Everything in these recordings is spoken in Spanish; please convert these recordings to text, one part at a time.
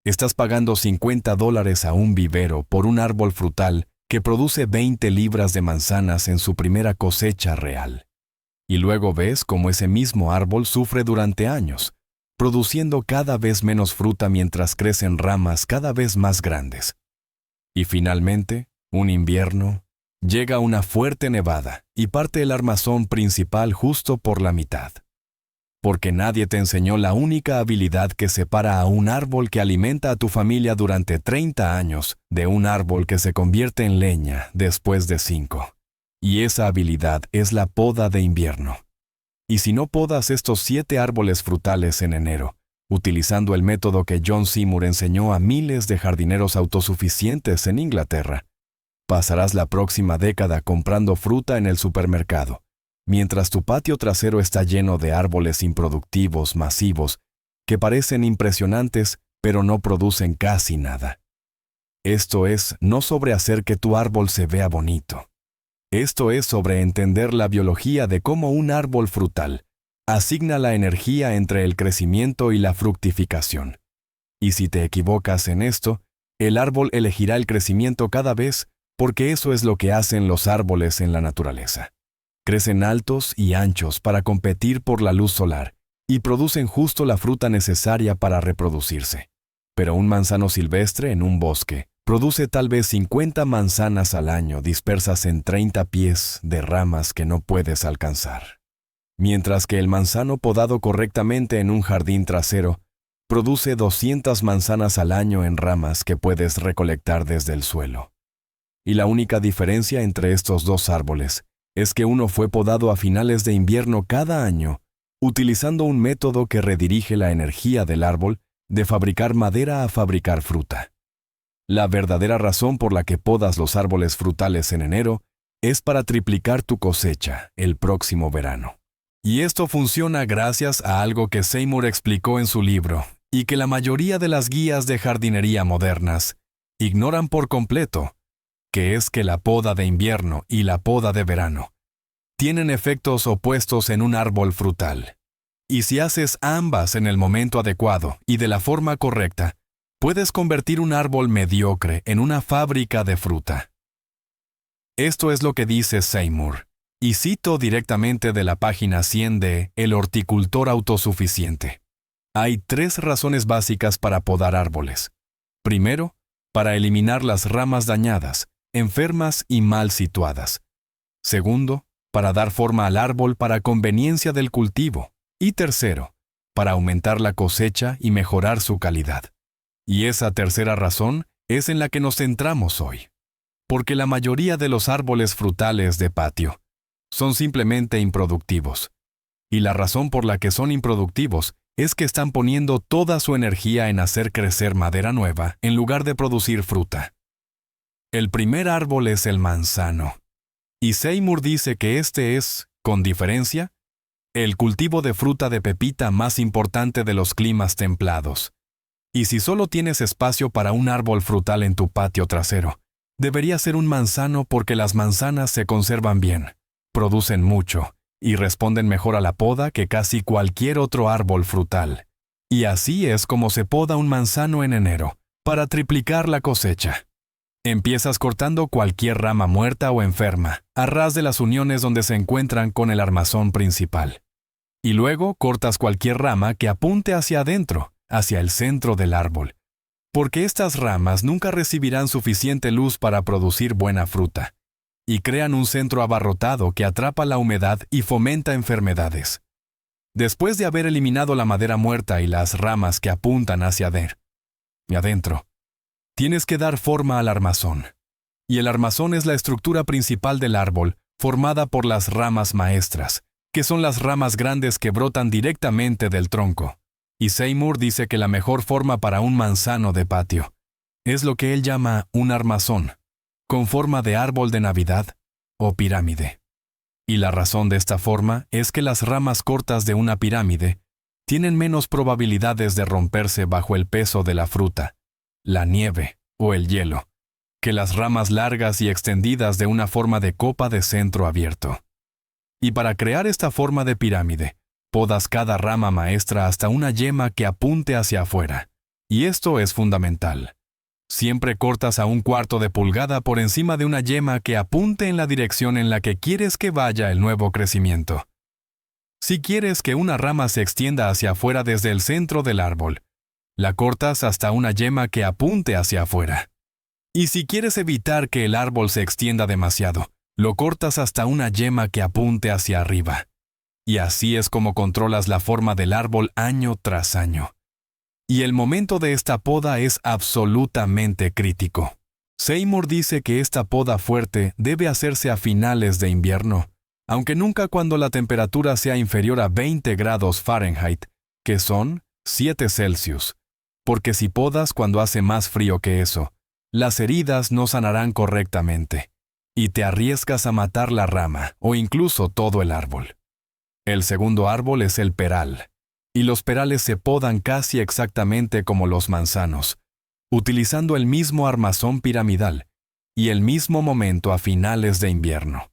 Estás pagando $50 a un vivero por un árbol frutal que produce 20 libras de manzanas en su primera cosecha real. Y luego ves cómo ese mismo árbol sufre durante años, produciendo cada vez menos fruta mientras crecen ramas cada vez más grandes. Y finalmente, un invierno, llega una fuerte nevada y parte el armazón principal justo por la mitad. Porque nadie te enseñó la única habilidad que separa a un árbol que alimenta a tu familia durante 30 años de un árbol que se convierte en leña después de 5. Y esa habilidad es la poda de invierno. Y si no podas estos 7 árboles frutales en enero, utilizando el método que John Seymour enseñó a miles de jardineros autosuficientes en Inglaterra, pasarás la próxima década comprando fruta en el supermercado, mientras tu patio trasero está lleno de árboles improductivos masivos que parecen impresionantes pero no producen casi nada. Esto es no sobre hacer que tu árbol se vea bonito. Esto es sobre entender la biología de cómo un árbol frutal asigna la energía entre el crecimiento y la fructificación. Y si te equivocas en esto, el árbol elegirá el crecimiento cada vez porque eso es lo que hacen los árboles en la naturaleza. Crecen altos y anchos para competir por la luz solar y producen justo la fruta necesaria para reproducirse. Pero un manzano silvestre en un bosque produce tal vez 50 manzanas al año dispersas en 30 pies de ramas que no puedes alcanzar. Mientras que el manzano podado correctamente en un jardín trasero produce 200 manzanas al año en ramas que puedes recolectar desde el suelo. Y la única diferencia entre estos dos árboles es que uno fue podado a finales de invierno cada año, utilizando un método que redirige la energía del árbol de fabricar madera a fabricar fruta. La verdadera razón por la que podas los árboles frutales en enero es para triplicar tu cosecha el próximo verano. Y esto funciona gracias a algo que Seymour explicó en su libro y que la mayoría de las guías de jardinería modernas ignoran por completo, que es que la poda de invierno y la poda de verano tienen efectos opuestos en un árbol frutal. Y si haces ambas en el momento adecuado y de la forma correcta, puedes convertir un árbol mediocre en una fábrica de fruta. Esto es lo que dice Seymour, y cito directamente de la página 100 de El horticultor autosuficiente. Hay 3 razones básicas para podar árboles. Primero, para eliminar las ramas dañadas, enfermas y mal situadas. Segundo, para dar forma al árbol para conveniencia del cultivo. Y tercero, para aumentar la cosecha y mejorar su calidad. Y esa tercera razón es en la que nos centramos hoy. Porque la mayoría de los árboles frutales de patio son simplemente improductivos. Y la razón por la que son improductivos es que están poniendo toda su energía en hacer crecer madera nueva en lugar de producir fruta. El primer árbol es el manzano. Y Seymour dice que este es, con diferencia, el cultivo de fruta de pepita más importante de los climas templados. Y si solo tienes espacio para un árbol frutal en tu patio trasero, debería ser un manzano porque las manzanas se conservan bien, producen mucho y responden mejor a la poda que casi cualquier otro árbol frutal. Y así es como se poda un manzano en enero, para triplicar la cosecha. Empiezas cortando cualquier rama muerta o enferma, a ras de las uniones donde se encuentran con el armazón principal. Y luego cortas cualquier rama que apunte hacia adentro, hacia el centro del árbol, porque estas ramas nunca recibirán suficiente luz para producir buena fruta, y crean un centro abarrotado que atrapa la humedad y fomenta enfermedades. Después de haber eliminado la madera muerta y las ramas que apuntan hacia adentro, tienes que dar forma al armazón. Y el armazón es la estructura principal del árbol, formada por las ramas maestras, que son las ramas grandes que brotan directamente del tronco. Y Seymour dice que la mejor forma para un manzano de patio es lo que él llama un armazón, con forma de árbol de Navidad o pirámide. Y la razón de esta forma es que las ramas cortas de una pirámide tienen menos probabilidades de romperse bajo el peso de la fruta, la nieve o el hielo, que las ramas largas y extendidas de una forma de copa de centro abierto. Y para crear esta forma de pirámide, podas cada rama maestra hasta una yema que apunte hacia afuera, Y esto es fundamental. Siempre cortas a 1/4 de pulgada por encima de una yema que apunte en la dirección en la que quieres que vaya el nuevo crecimiento. Si quieres que una rama se extienda hacia afuera desde el centro del árbol, la cortas hasta una yema que apunte hacia afuera. Y si quieres evitar que el árbol se extienda demasiado, lo cortas hasta una yema que apunte hacia arriba. Y así es como controlas la forma del árbol año tras año. Y el momento de esta poda es absolutamente crítico. Seymour dice que esta poda fuerte debe hacerse a finales de invierno, aunque nunca cuando la temperatura sea inferior a 20 grados Fahrenheit, que son 7 Celsius, porque si podas cuando hace más frío que eso, las heridas no sanarán correctamente, y te arriesgas a matar la rama o incluso todo el árbol. El segundo árbol es el peral, y los perales se podan casi exactamente como los manzanos, utilizando el mismo armazón piramidal y el mismo momento a finales de invierno.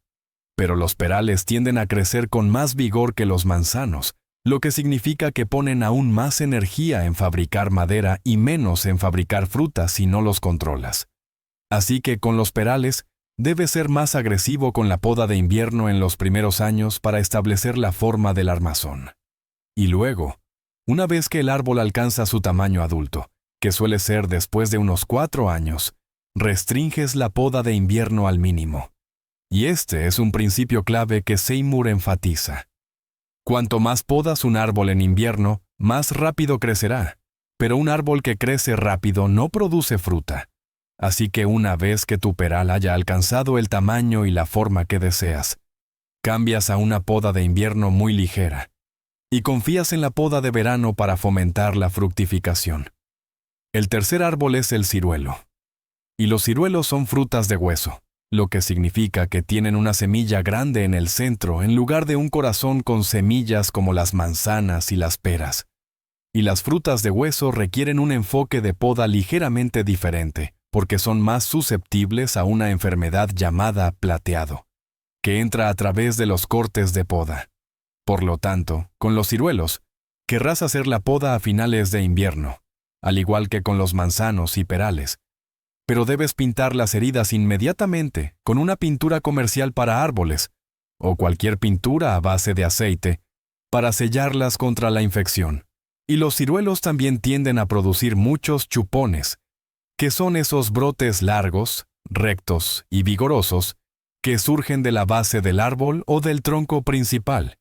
Pero los perales tienden a crecer con más vigor que los manzanos, lo que significa que ponen aún más energía en fabricar madera y menos en fabricar frutas si no los controlas. Así que con los perales, debes ser más agresivo con la poda de invierno en los primeros años para establecer la forma del armazón. Y luego, una vez que el árbol alcanza su tamaño adulto, que suele ser después de unos 4 años, restringes la poda de invierno al mínimo. Y este es un principio clave que Seymour enfatiza. Cuanto más podas un árbol en invierno, más rápido crecerá, pero un árbol que crece rápido no produce fruta. Así que una vez que tu peral haya alcanzado el tamaño y la forma que deseas, cambias a una poda de invierno muy ligera y confías en la poda de verano para fomentar la fructificación. El tercer árbol es el ciruelo. Y los ciruelos son frutas de hueso, lo que significa que tienen una semilla grande en el centro en lugar de un corazón con semillas como las manzanas y las peras. Y las frutas de hueso requieren un enfoque de poda ligeramente diferente, porque son más susceptibles a una enfermedad llamada plateado, que entra a través de los cortes de poda. Por lo tanto, con los ciruelos, querrás hacer la poda a finales de invierno, al igual que con los manzanos y perales. Pero debes pintar las heridas inmediatamente con una pintura comercial para árboles, o cualquier pintura a base de aceite, para sellarlas contra la infección. Y los ciruelos también tienden a producir muchos chupones, que son esos brotes largos, rectos y vigorosos que surgen de la base del árbol o del tronco principal.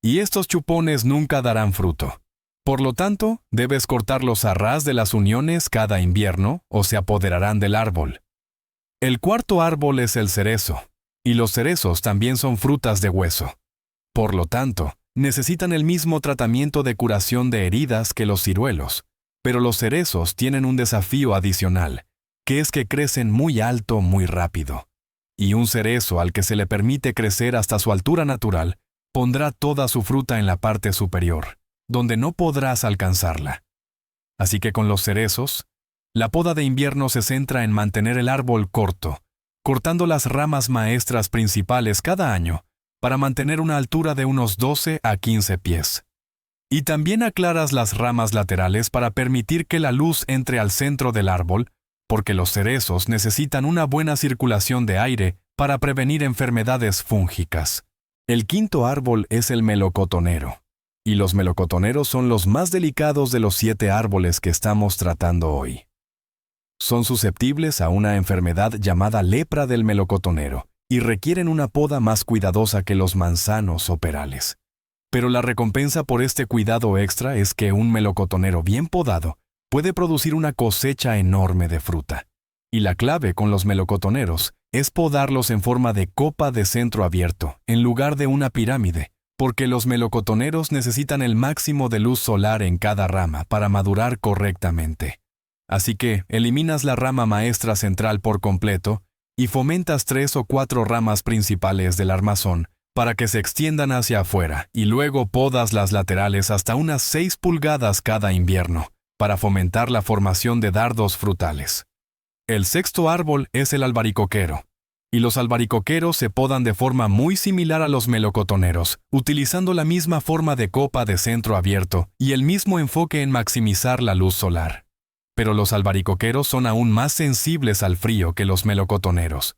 Y estos chupones nunca darán fruto. Por lo tanto, debes cortarlos a ras de las uniones cada invierno o se apoderarán del árbol. El cuarto árbol es el cerezo, y los cerezos también son frutas de hueso. Por lo tanto, necesitan el mismo tratamiento de curación de heridas que los ciruelos. Pero los cerezos tienen un desafío adicional, que es que crecen muy alto muy rápido. Y un cerezo al que se le permite crecer hasta su altura natural, pondrá toda su fruta en la parte superior, donde no podrás alcanzarla. Así que con los cerezos, la poda de invierno se centra en mantener el árbol corto, cortando las ramas maestras principales cada año, para mantener una altura de unos 12 a 15 pies. Y también aclaras las ramas laterales para permitir que la luz entre al centro del árbol, porque los cerezos necesitan una buena circulación de aire para prevenir enfermedades fúngicas. El quinto árbol es el melocotonero, y los melocotoneros son los más delicados de los 7 árboles que estamos tratando hoy. Son susceptibles a una enfermedad llamada lepra del melocotonero y requieren una poda más cuidadosa que los manzanos o perales. Pero la recompensa por este cuidado extra es que un melocotonero bien podado puede producir una cosecha enorme de fruta. Y la clave con los melocotoneros es podarlos en forma de copa de centro abierto, en lugar de una pirámide, porque los melocotoneros necesitan el máximo de luz solar en cada rama para madurar correctamente. Así que eliminas la rama maestra central por completo y fomentas 3 o 4 ramas principales del armazón para que se extiendan hacia afuera, y luego podas las laterales hasta unas 6 pulgadas cada invierno, para fomentar la formación de dardos frutales. El sexto árbol es el albaricoquero, y los albaricoqueros se podan de forma muy similar a los melocotoneros, utilizando la misma forma de copa de centro abierto y el mismo enfoque en maximizar la luz solar. Pero los albaricoqueros son aún más sensibles al frío que los melocotoneros.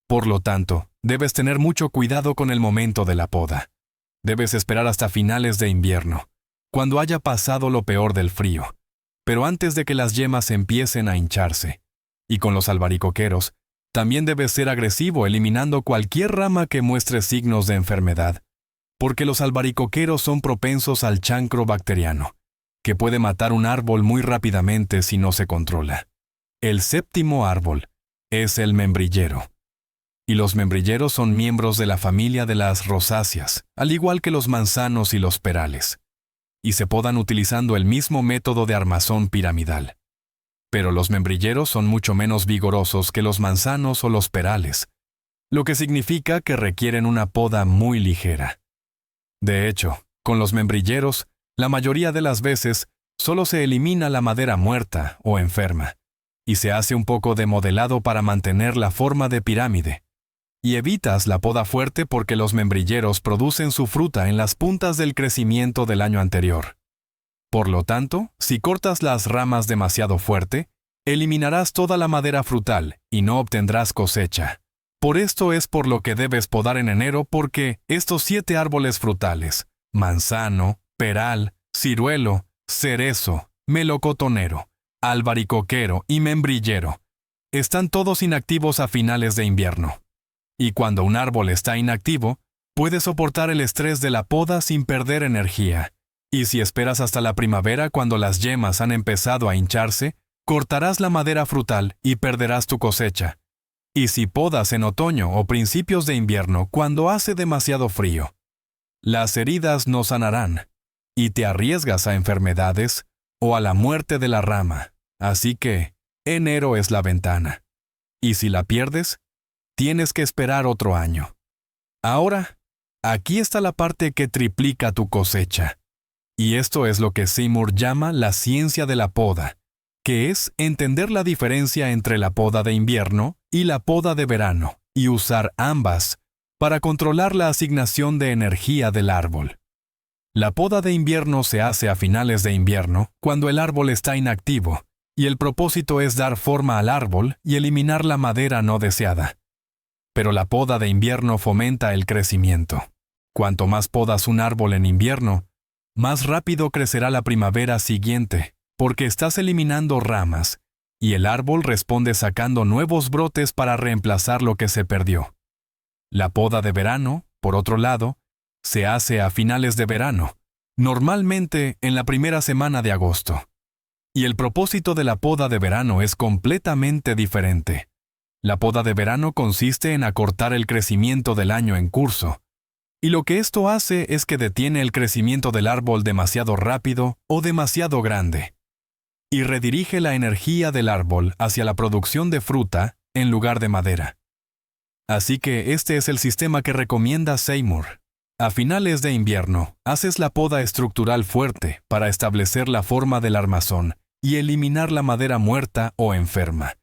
Por lo tanto, debes tener mucho cuidado con el momento de la poda. Debes esperar hasta finales de invierno, cuando haya pasado lo peor del frío, pero antes de que las yemas empiecen a hincharse. Y con los albaricoqueros, también debes ser agresivo eliminando cualquier rama que muestre signos de enfermedad, porque los albaricoqueros son propensos al chancro bacteriano, que puede matar un árbol muy rápidamente si no se controla. El séptimo árbol es el membrillero. Y los membrilleros son miembros de la familia de las rosáceas, al igual que los manzanos y los perales, y se podan utilizando el mismo método de armazón piramidal. Pero los membrilleros son mucho menos vigorosos que los manzanos o los perales, lo que significa que requieren una poda muy ligera. De hecho, con los membrilleros, la mayoría de las veces, solo se elimina la madera muerta o enferma, y se hace un poco de modelado para mantener la forma de pirámide. Y evitas la poda fuerte porque los membrilleros producen su fruta en las puntas del crecimiento del año anterior. Por lo tanto, si cortas las ramas demasiado fuerte, eliminarás toda la madera frutal y no obtendrás cosecha. Por esto es por lo que debes podar en enero, porque estos 7 árboles frutales, manzano, peral, ciruelo, cerezo, melocotonero, albaricoquero y membrillero, están todos inactivos a finales de invierno. Y cuando un árbol está inactivo, puede soportar el estrés de la poda sin perder energía. Y si esperas hasta la primavera cuando las yemas han empezado a hincharse, cortarás la madera frutal y perderás tu cosecha. Y si podas en otoño o principios de invierno cuando hace demasiado frío, las heridas no sanarán, y te arriesgas a enfermedades o a la muerte de la rama. Así que, enero es la ventana. Y si la pierdes, tienes que esperar otro año. Ahora, aquí está la parte que triplica tu cosecha. Y esto es lo que Seymour llama la ciencia de la poda, que es entender la diferencia entre la poda de invierno y la poda de verano, y usar ambas para controlar la asignación de energía del árbol. La poda de invierno se hace a finales de invierno, cuando el árbol está inactivo, y el propósito es dar forma al árbol y eliminar la madera no deseada. Pero la poda de invierno fomenta el crecimiento. Cuanto más podas un árbol en invierno, más rápido crecerá la primavera siguiente, porque estás eliminando ramas, y el árbol responde sacando nuevos brotes para reemplazar lo que se perdió. La poda de verano, por otro lado, se hace a finales de verano, normalmente en la primera semana de agosto. Y el propósito de la poda de verano es completamente diferente. La poda de verano consiste en acortar el crecimiento del año en curso, y lo que esto hace es que detiene el crecimiento del árbol demasiado rápido o demasiado grande, y redirige la energía del árbol hacia la producción de fruta en lugar de madera. Así que este es el sistema que recomienda Seymour. A finales de invierno, haces la poda estructural fuerte para establecer la forma del armazón y eliminar la madera muerta o enferma,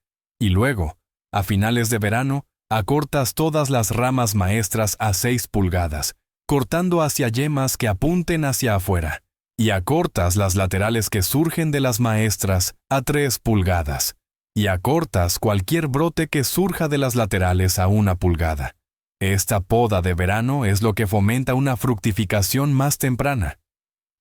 y luego, a finales de verano, acortas todas las ramas maestras a 6 pulgadas, cortando hacia yemas que apunten hacia afuera, y acortas las laterales que surgen de las maestras a 3 pulgadas, y acortas cualquier brote que surja de las laterales a 1 pulgada. Esta poda de verano es lo que fomenta una fructificación más temprana.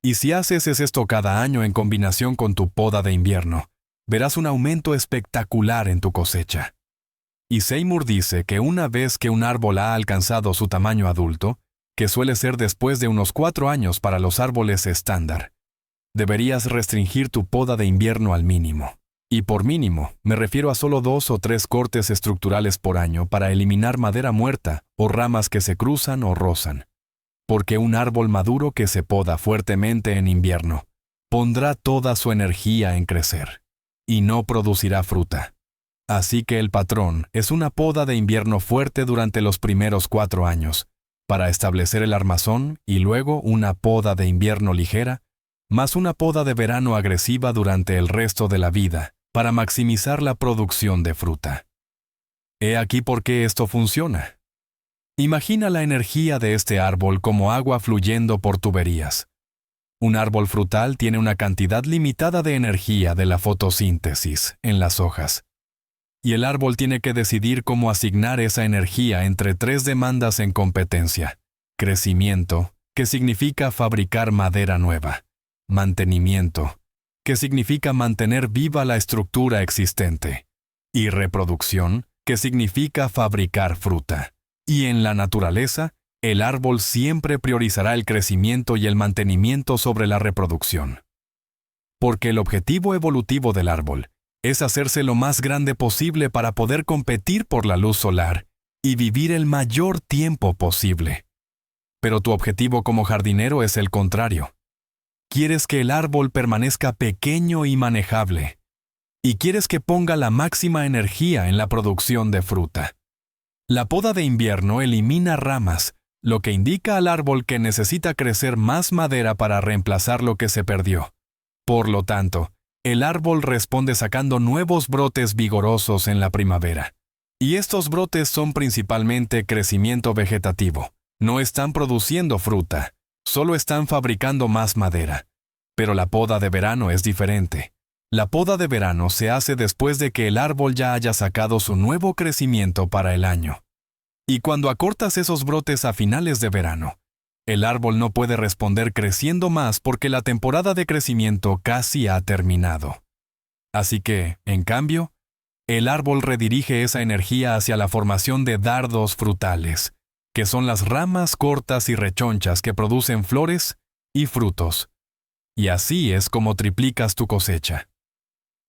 Y si haces esto cada año en combinación con tu poda de invierno, verás un aumento espectacular en tu cosecha. Y Seymour dice que una vez que un árbol ha alcanzado su tamaño adulto, que suele ser después de unos 4 años para los árboles estándar, deberías restringir tu poda de invierno al mínimo. Y por mínimo, me refiero a solo 2 o 3 cortes estructurales por año para eliminar madera muerta o ramas que se cruzan o rozan. Porque un árbol maduro que se poda fuertemente en invierno pondrá toda su energía en crecer y no producirá fruta. Así que el patrón es una poda de invierno fuerte durante los primeros 4 años, para establecer el armazón, y luego una poda de invierno ligera, más una poda de verano agresiva durante el resto de la vida, para maximizar la producción de fruta. He aquí por qué esto funciona. Imagina la energía de este árbol como agua fluyendo por tuberías. Un árbol frutal tiene una cantidad limitada de energía de la fotosíntesis en las hojas. Y el árbol tiene que decidir cómo asignar esa energía entre tres demandas en competencia. Crecimiento, que significa fabricar madera nueva. Mantenimiento, que significa mantener viva la estructura existente. Y reproducción, que significa fabricar fruta. Y en la naturaleza, el árbol siempre priorizará el crecimiento y el mantenimiento sobre la reproducción. Porque el objetivo evolutivo del árbol es hacerse lo más grande posible para poder competir por la luz solar y vivir el mayor tiempo posible. Pero tu objetivo como jardinero es el contrario. Quieres que el árbol permanezca pequeño y manejable, y quieres que ponga la máxima energía en la producción de fruta. La poda de invierno elimina ramas, lo que indica al árbol que necesita crecer más madera para reemplazar lo que se perdió. Por lo tanto, el árbol responde sacando nuevos brotes vigorosos en la primavera. Y estos brotes son principalmente crecimiento vegetativo. No están produciendo fruta, solo están fabricando más madera. Pero la poda de verano es diferente. La poda de verano se hace después de que el árbol ya haya sacado su nuevo crecimiento para el año. Y cuando acortas esos brotes a finales de verano, el árbol no puede responder creciendo más porque la temporada de crecimiento casi ha terminado. Así que, en cambio, el árbol redirige esa energía hacia la formación de dardos frutales, que son las ramas cortas y rechonchas que producen flores y frutos. Y así es como triplicas tu cosecha.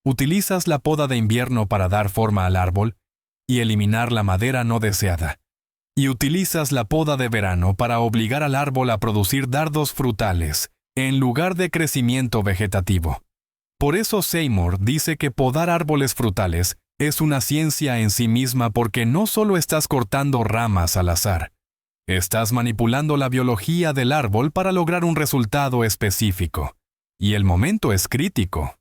Utilizas la poda de invierno para dar forma al árbol y eliminar la madera no deseada. Y utilizas la poda de verano para obligar al árbol a producir dardos frutales, en lugar de crecimiento vegetativo. Por eso Seymour dice que podar árboles frutales es una ciencia en sí misma porque no solo estás cortando ramas al azar, estás manipulando la biología del árbol para lograr un resultado específico. Y el momento es crítico.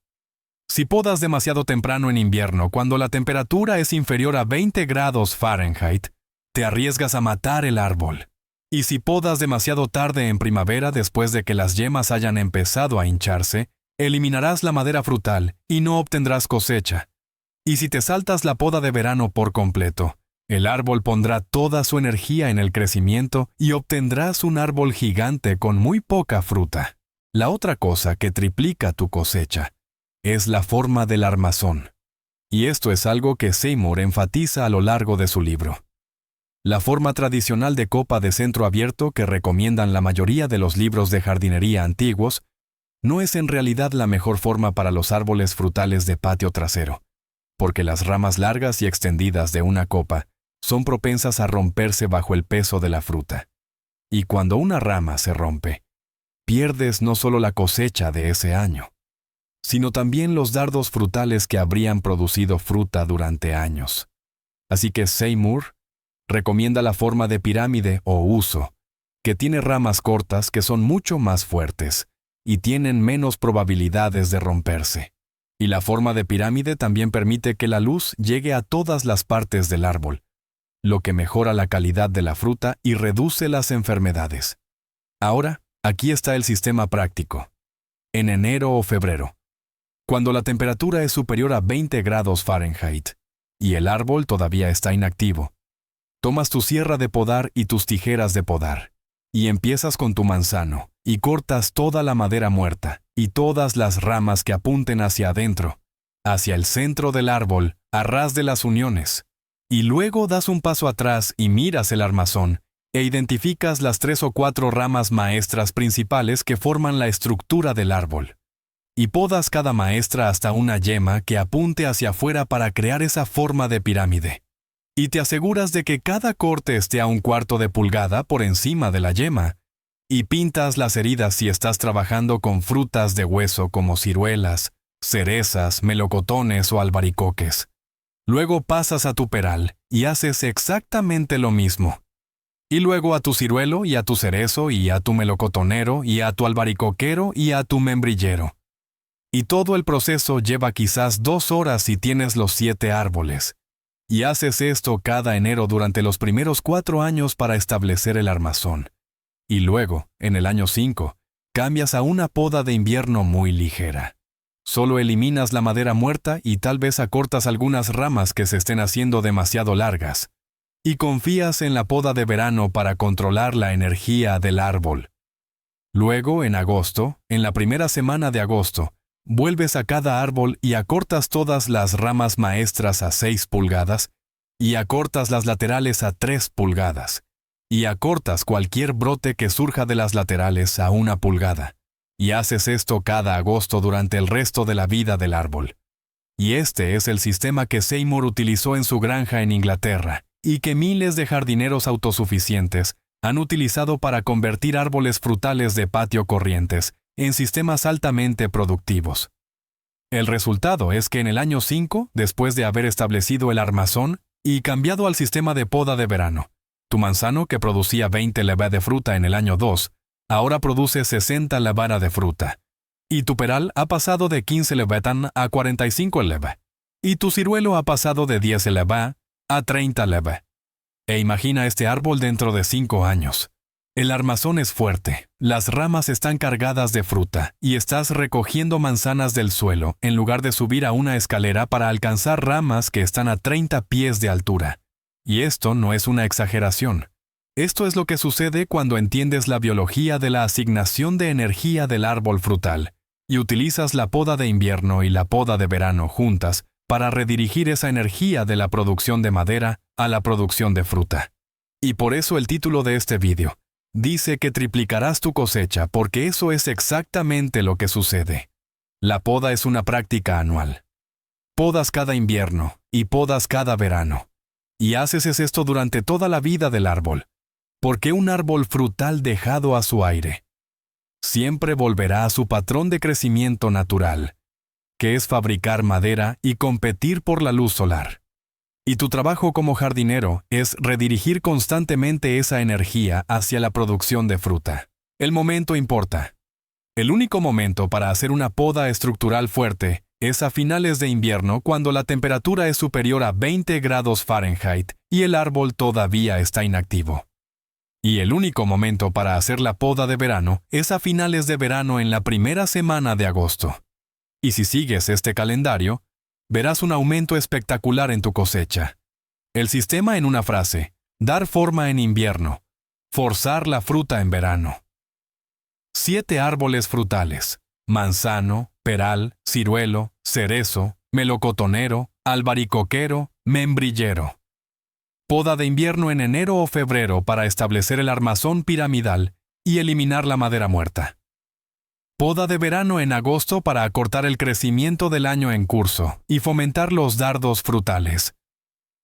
Si podas demasiado temprano en invierno, cuando la temperatura es inferior a 20 grados Fahrenheit, te arriesgas a matar el árbol. Y si podas demasiado tarde en primavera después de que las yemas hayan empezado a hincharse, eliminarás la madera frutal y no obtendrás cosecha. Y si te saltas la poda de verano por completo, el árbol pondrá toda su energía en el crecimiento y obtendrás un árbol gigante con muy poca fruta. La otra cosa que triplica tu cosecha es la forma del armazón. Y esto es algo que Seymour enfatiza a lo largo de su libro. La forma tradicional de copa de centro abierto que recomiendan la mayoría de los libros de jardinería antiguos no es en realidad la mejor forma para los árboles frutales de patio trasero, porque las ramas largas y extendidas de una copa son propensas a romperse bajo el peso de la fruta. Y cuando una rama se rompe, pierdes no solo la cosecha de ese año, sino también los dardos frutales que habrían producido fruta durante años. Así que Seymour recomienda la forma de pirámide o huso, que tiene ramas cortas que son mucho más fuertes y tienen menos probabilidades de romperse. Y la forma de pirámide también permite que la luz llegue a todas las partes del árbol, lo que mejora la calidad de la fruta y reduce las enfermedades. Ahora, aquí está el sistema práctico. En enero o febrero, cuando la temperatura es superior a 20 grados Fahrenheit y el árbol todavía está inactivo, tomas tu sierra de podar y tus tijeras de podar, y empiezas con tu manzano, y cortas toda la madera muerta, y todas las ramas que apunten hacia adentro, hacia el centro del árbol, a ras de las uniones, y luego das un paso atrás y miras el armazón, e identificas las 3 o 4 ramas maestras principales que forman la estructura del árbol. Y podas cada maestra hasta una yema que apunte hacia afuera para crear esa forma de pirámide. Y te aseguras de que cada corte esté a 1/4 de pulgada por encima de la yema. Y pintas las heridas si estás trabajando con frutas de hueso como ciruelas, cerezas, melocotones o albaricoques. Luego pasas a tu peral y haces exactamente lo mismo. Y luego a tu ciruelo y a tu cerezo y a tu melocotonero y a tu albaricoquero y a tu membrillero. Y todo el proceso lleva quizás 2 horas si tienes los 7 árboles. Y haces esto cada enero durante los primeros 4 años para establecer el armazón. Y luego, en el año 5, Cambias a una poda de invierno muy ligera. Solo eliminas la madera muerta y tal vez acortas algunas ramas que se estén haciendo demasiado largas. Y confías en la poda de verano para controlar la energía del árbol. Luego, en agosto, en la primera semana de agosto, vuelves a cada árbol y acortas todas las ramas maestras a 6 pulgadas y acortas las laterales a 3 pulgadas y acortas cualquier brote que surja de las laterales a 1 pulgada. Y haces esto cada agosto durante el resto de la vida del árbol. Y este es el sistema que Seymour utilizó en su granja en Inglaterra y que miles de jardineros autosuficientes han utilizado para convertir árboles frutales de patio corrientes en sistemas altamente productivos. El resultado es que en el año 5, después de haber establecido el armazón y cambiado al sistema de poda de verano, tu manzano, que producía 20 levas de fruta en el año 2, ahora produce 60 levas de fruta. Y tu peral ha pasado de 15 levas a 45 levas. Y tu ciruelo ha pasado de 10 levas a 30 levas. E imagina este árbol dentro de 5 años. El armazón es fuerte, las ramas están cargadas de fruta y estás recogiendo manzanas del suelo en lugar de subir a una escalera para alcanzar ramas que están a 30 pies de altura. Y esto no es una exageración. Esto es lo que sucede cuando entiendes la biología de la asignación de energía del árbol frutal y utilizas la poda de invierno y la poda de verano juntas para redirigir esa energía de la producción de madera a la producción de fruta. Y por eso el título de este vídeo dice que triplicarás tu cosecha, porque eso es exactamente lo que sucede. La poda es una práctica anual. Podas cada invierno y podas cada verano. Y haces esto durante toda la vida del árbol. Porque un árbol frutal dejado a su aire siempre volverá a su patrón de crecimiento natural, que es fabricar madera y competir por la luz solar. Y tu trabajo como jardinero es redirigir constantemente esa energía hacia la producción de fruta. El momento importa. El único momento para hacer una poda estructural fuerte es a finales de invierno, cuando la temperatura es superior a 20 grados Fahrenheit y el árbol todavía está inactivo. Y el único momento para hacer la poda de verano es a finales de verano, en la primera semana de agosto. Y si sigues este calendario, verás un aumento espectacular en tu cosecha. El sistema en una frase: dar forma en invierno, forzar la fruta en verano. 7 árboles frutales: manzano, peral, ciruelo, cerezo, melocotonero, albaricoquero, membrillero. Poda de invierno en enero o febrero para establecer el armazón piramidal y eliminar la madera muerta. Poda de verano en agosto para acortar el crecimiento del año en curso y fomentar los dardos frutales.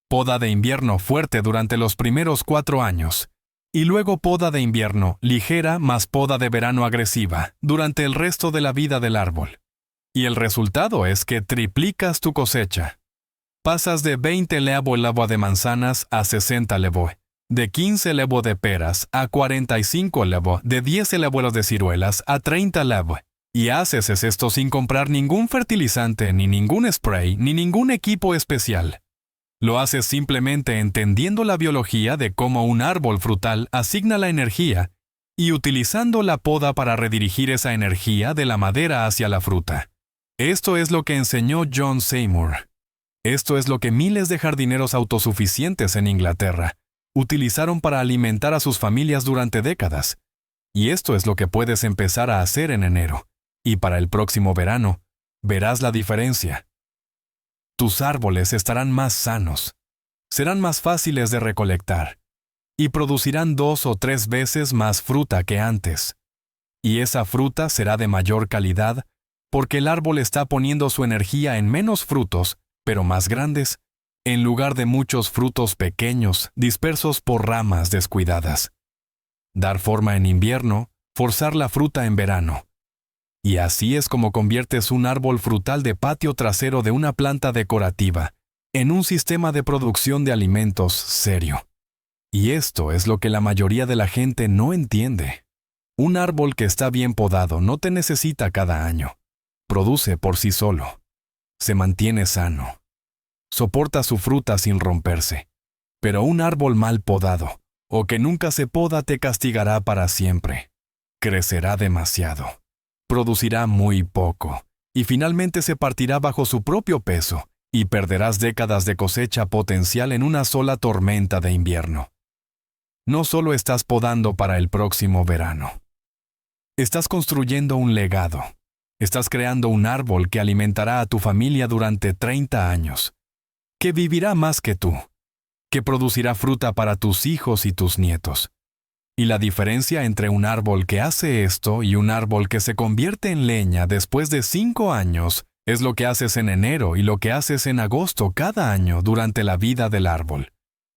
Poda de invierno fuerte durante los primeros 4 años. Y luego poda de invierno ligera más poda de verano agresiva durante el resto de la vida del árbol. Y el resultado es que triplicas tu cosecha. Pasas de 20 levas de manzanas a 60 levas, de 15 levas de peras a 45 levas, de 10 levas de ciruelas a 30 levas. Y haces esto sin comprar ningún fertilizante, ni ningún spray, ni ningún equipo especial. Lo haces simplemente entendiendo la biología de cómo un árbol frutal asigna la energía y utilizando la poda para redirigir esa energía de la madera hacia la fruta. Esto es lo que enseñó John Seymour. Esto es lo que miles de jardineros autosuficientes en Inglaterra utilizaron para alimentar a sus familias durante décadas. Y esto es lo que puedes empezar a hacer en enero. Y para el próximo verano, verás la diferencia. Tus árboles estarán más sanos, serán más fáciles de recolectar, y producirán 2 o 3 veces más fruta que antes. Y esa fruta será de mayor calidad, porque el árbol está poniendo su energía en menos frutos, pero más grandes, en lugar de muchos frutos pequeños dispersos por ramas descuidadas. Dar forma en invierno, forzar la fruta en verano. Y así es como conviertes un árbol frutal de patio trasero de una planta decorativa en un sistema de producción de alimentos serio. Y esto es lo que la mayoría de la gente no entiende. Un árbol que está bien podado no te necesita cada año. Produce por sí solo. Se mantiene sano. Soporta su fruta sin romperse. Pero un árbol mal podado, o que nunca se poda, te castigará para siempre. crecerá demasiado. Producirá muy poco, y finalmente se partirá bajo su propio peso, y perderás décadas de cosecha potencial en una sola tormenta de invierno. No solo estás podando para el próximo verano. Estás construyendo un legado. Estás creando un árbol que alimentará a tu familia durante 30 años, que vivirá más que tú, que producirá fruta para tus hijos y tus nietos. Y la diferencia entre un árbol que hace esto y un árbol que se convierte en leña después de 5 años es lo que haces en enero y lo que haces en agosto cada año durante la vida del árbol.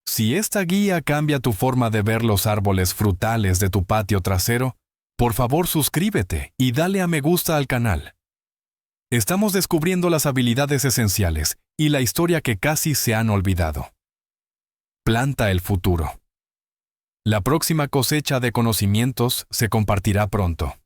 Si esta guía cambia tu forma de ver los árboles frutales de tu patio trasero, por favor suscríbete y dale a me gusta al canal. Estamos descubriendo las habilidades esenciales y la historia que casi se han olvidado. Planta el futuro. La próxima cosecha de conocimientos se compartirá pronto.